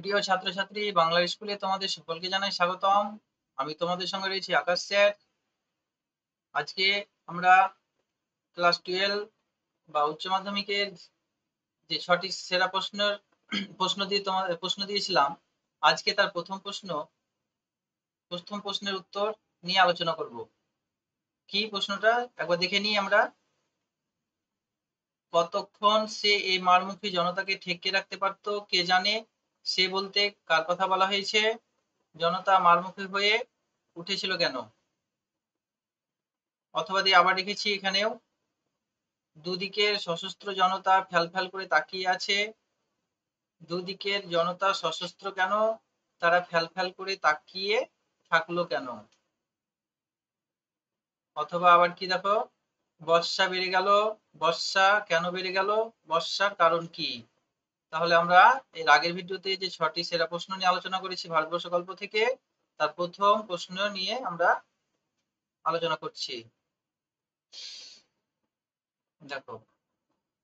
প্রিয় ছাত্রছাত্রী, বাংলার স্কুলে তোমাদের সকলকে জানাই স্বাগতম। আমি তোমাদের সঙ্গে রয়েছি আকাশ স্যার। আজকে আমরা ক্লাস 12 বা উচ্চ মাধ্যমিকের যে 6টি সেরা প্রশ্ন দিয়েছিলাম, আজকে তার প্রথম প্রশ্নের উত্তর নিয়ে আলোচনা করব। কি প্রশ্নটা একবার দেখে নিই আমরা। কতক্ষণ সে এই মারমুখী জনতাকে ঠেকিয়ে রাখতে পারত কে জানে, সে বলতে কার কথা বলা হয়েছে, জনতা মারমুখী হয়ে উঠেছিল কেন। অথবা দিয়ে আবার লিখেছি এখানেও, দুদিকের সশস্ত্র জনতা ফ্যাল করে তাকিয়ে আছে। দুদিকের জনতা সশস্ত্র কেন, তারা ফ্যাল করে তাকিয়ে থাকলো কেন। অথবা আবার কি দেখো, বর্ষা বেড়ে গেল, বর্ষা কেন বেড়ে গেল, বর্ষার কারণ কি। তাহলে আমরা এর আগের ভিডিওতে যে 6টি সেরা প্রশ্ন নিয়ে আলোচনা করেছি ভারতবর্ষ গল্প থেকে, তার প্রথম প্রশ্ন নিয়ে আমরা আলোচনা করছি। দেখো,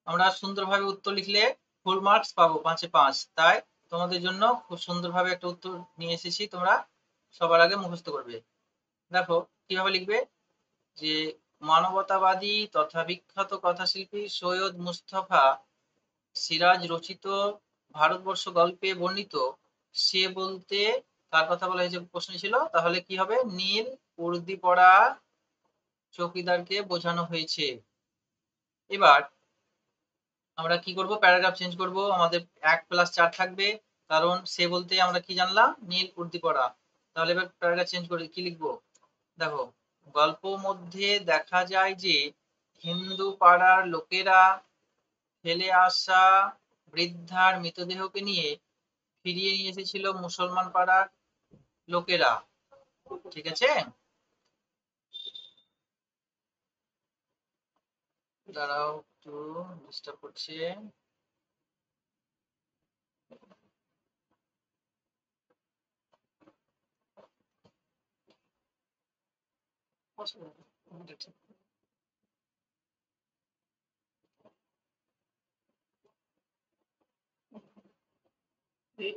আমরা সুন্দরভাবে উত্তর লিখলে ফুল মার্কস পাবো 5-এ 5। তাই তোমাদের জন্য খুব সুন্দরভাবে একটা উত্তর নিয়ে এসেছি, তোমরা সবার আগে মুখস্থ করবে। দেখো কিভাবে লিখবে, যে মানবতাবাদী তথা বিখ্যাত কথাশিল্পী সৈয়দ মুস্তফা সিরাজ রচিত ভারতবর্ষ গল্পে বর্ণিত সে বলতে কার কথা বলা হয়েছে প্রশ্ন ছিল। তাহলে কি হবে, নীল উর্দি পরা চৌকিদারকে বোঝানো হয়েছে। এবার আমরা কি করব, প্যারাগ্রাফ চেঞ্জ করব। আমাদের 1+4 থাকবে, কারণ সে বলতে আমরা কি জানলাম, নীল উর্দি পরা। তাহলে এবার প্যারাগ্রাফ চেঞ্জ করে কি লিখবো, দেখো, গল্প মধ্যে দেখা যায় যে হিন্দু পাড়ার লোকেরা ফেলে আসা বৃদ্ধার মৃতদেহকে নিয়ে ফিরিয়ে নিয়ে এসেছিল মুসলমান পাড়ার লোকেরা। ঠিক আছে, দাঁড়াও একটু ডিস্টার্ব করছে।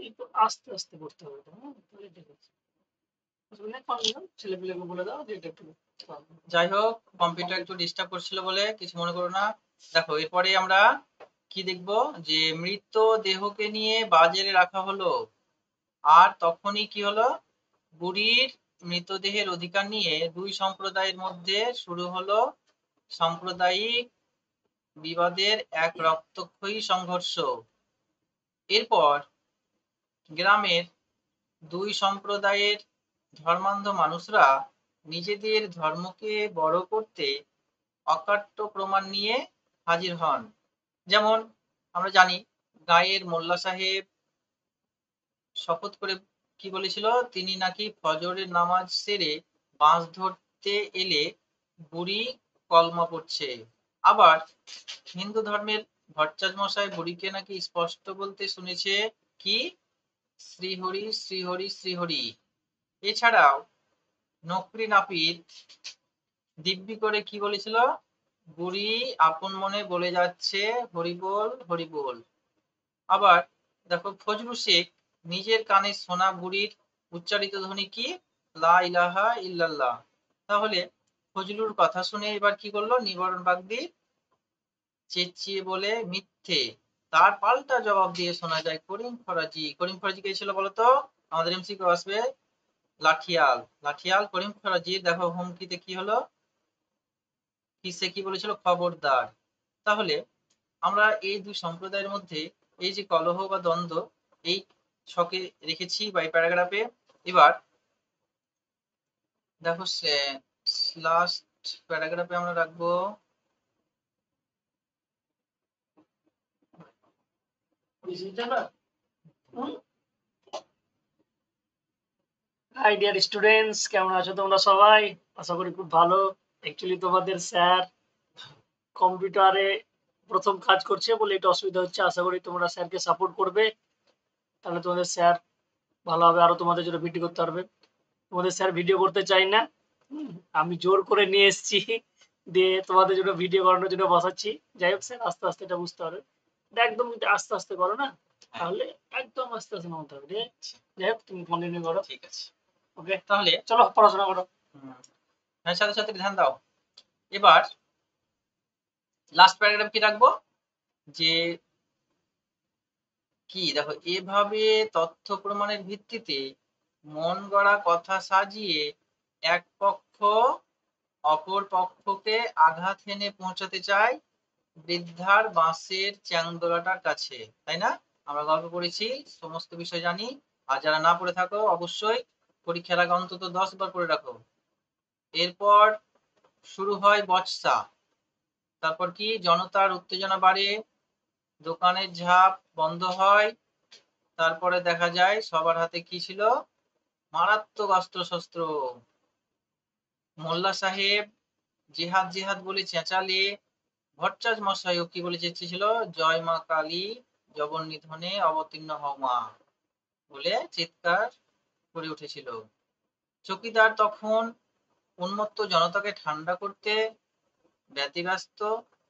একটু আস্তে আস্তে করতে হবে, ছেলেপিলেকে বলে দাও যে এটা একটু। যাই হোক, কম্পিউটার একটু ডিস্টার্ব করছিল বলে কিছু মনে করো না। দেখো এরপরে আমরা কি দেখব, যে মৃত দেহকে নিয়ে বাজারে রাখা হলো, আর তখনই কি হলো, বুড়ির মৃতদেহের অধিকার নিয়ে দুই সম্প্রদায়ের মধ্যে শুরু হলো সাম্প্রদায়িক বিবাদের এক রক্তক্ষয়ী সংঘর্ষ। এরপর গ্রামের দুই সম্প্রদায়ের ধর্মান্ধ মানুষরা নিজেদের ধর্মকে বড় করতে অকাট্য প্রমাণ নিয়ে হাজির হন। যেমন আমরা জানি, গাঁয়ের মোল্লা সাহেব শপথ করে কি বলেছিল, তিনি নাকি ফজরের নামাজ সেরে বাঁশ ধরতে এলে বুড়ি কলমা পড়ছে। আবার হিন্দু ধর্মের ভট্টাচ মশাই বুড়িকে নাকি স্পষ্ট বলতে শুনেছে কি, শ্রীহরি শ্রীহরি শ্রীহরি। এছাড়াও নকরি নাপিত দিব্যি করে কি বলেছিল, বুড়ি আপন মনে বলে যাচ্ছে হরিবোল হরিবোল। আবার দেখো, ফজলু শেখ নিজের কানে শোনা বুড়ির উচ্চারিত ধ্বনি কি, লা ইলাহা ইল্লাল্লাহ। তাহলে ফজলুর কথা শুনে এবার কি করলো, নিবারণ বাগদি চেঁচিয়ে বলে মিথ্যে। তার পাল্টা জবাব দিয়ে শোনা যায় করিম ফরাজি। করিম ফরাজি কে ছিল বলতো, আমাদের এমসিকিউ আসবে লাঠিয়াল। লাঠিয়াল করিম ফরাজি। দেখো হুমকিতে কি হলো, কি সে কি বলেছিল, খবরদার। তাহলে আমরা এই দুই সম্প্রদায়ের মধ্যে এই যে কলহ বা দ্বন্দ্ব, এই ছকে রেখেছি বা এই প্যারাগ্রাফে। এবার দেখো লাস্ট প্যারাগ্রাফে আমরা রাখবো হাই ডিয়ার স্টুডেন্টস, কেমন আছো তোমরা সবাই? আশা করি খুব ভালো। অ্যাকচুয়ালি তোমাদের স্যার কম্পিউটারে প্রথম কাজ করছে বলে একটু অসুবিধা হচ্ছে। আশা করি তোমরা স্যারকে সাপোর্ট করবে, তাহলে তোমাদের স্যার ভালোভাবে আরো তোমাদের জন্য ভিডিও করতে পারবে। তোমাদের স্যার ভিডিও করতে চাই না, আমি জোর করে নিয়ে এসেছি, দিয়ে তোমাদের জন্য ভিডিও করানোর জন্য বসাচ্ছি। যাই হোক স্যার আস্তে আস্তে এটা বুঝতে পারবে, এটা একদম আস্তে আস্তে করো না, তাহলে একদম আস্তে আস্তে নামতে হবে, ঠিক আছে? যাই হোক, তুমি কন্টিনিউ করো। ঠিক আছে, ওকে, তাহলে চলো পড়াশোনা করো। সাথে সাথে ধ্যান দাও। এবার লাস্ট প্যারাগ্রাফ কি রাখবো, যে কি দেখো, এভাবে তথ্য প্রমাণের ভিত্তিতে মন গড়া কথা সাজিয়ে এক পক্ষ অপর পক্ষকে আঘাত হেনে পৌঁছাতে চায় বৃদ্ধার বাঁশের চ্যাংদোলাটার কাছে, তাই না? আমরা গল্প পড়েছি, সমস্ত বিষয় জানি। আর যারা না পড়ে থাকো অবশ্যই পরীক্ষার আগে অন্তত 10 বার পড়ে রাখো। এরপর শুরু হয় বচসা, তারপর কি জনতার উত্তেজনা বাড়ে, দোকানের ঝাঁপ বন্ধ হয়, তারপরে দেখা যায় সবার হাতে কি ছিল, মারাত্মক অস্ত্রশস্ত্র। মোল্লা সাহেব জিহাদ জিহাদ বলে চেঁচালে ভট্টাচ মশাইও কি বলে চেঁচিয়েছিল, জয় মা কালী, জবন নিধনে অবতীর্ণ হও মা বলে চিৎকার করে উঠেছিল। চকিদার তখন উন্মত্ত জনতাকে ঠান্ডা করতে ব্যতিব্যস্ত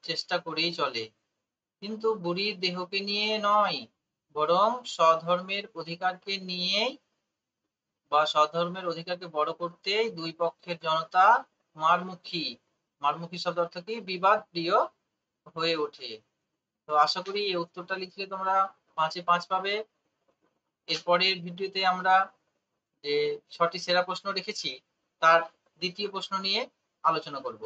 চেষ্টা করেই চলে, কিন্তু বুড়ির দেহকে নিয়ে নয়, বরং স্বধর্মের অধিকারকে নিয়েই বা স্বধর্মের অধিকারকে বড় করতেই দুই পক্ষের জনতা মারমুখী, মারমুখী শব্দ অর্থ কি, বিবাদ প্রিয় হয়ে ওঠে। তো আশা করি এই উত্তরটা লিখলে তোমরা 5-এ 5 পাবে। এরপরের ভিডিওতে আমরা যে 6টি সেরা প্রশ্ন রেখেছি তার দ্বিতীয় প্রশ্ন নিয়ে আলোচনা করব।